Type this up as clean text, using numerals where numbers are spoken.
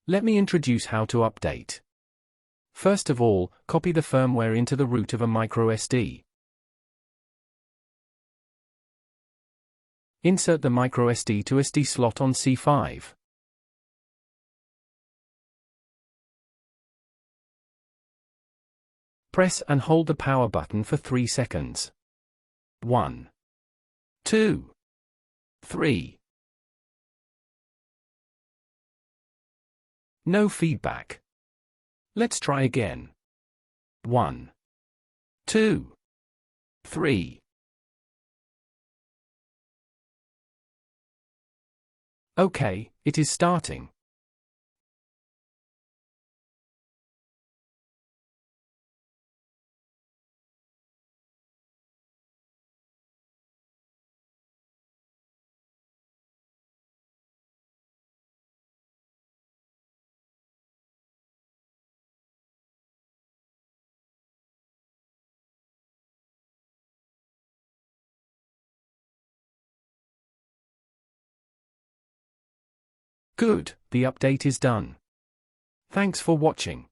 Let me introduce how to update. First of all, copy the firmware into the root of a microSD. Insert the microSD to SD slot on C5. Press and hold the power button for 3 seconds. 1, 2, 3. No feedback. Let's try again. 1, 2, 3. Okay, it is starting. Good, the update is done. Thanks for watching.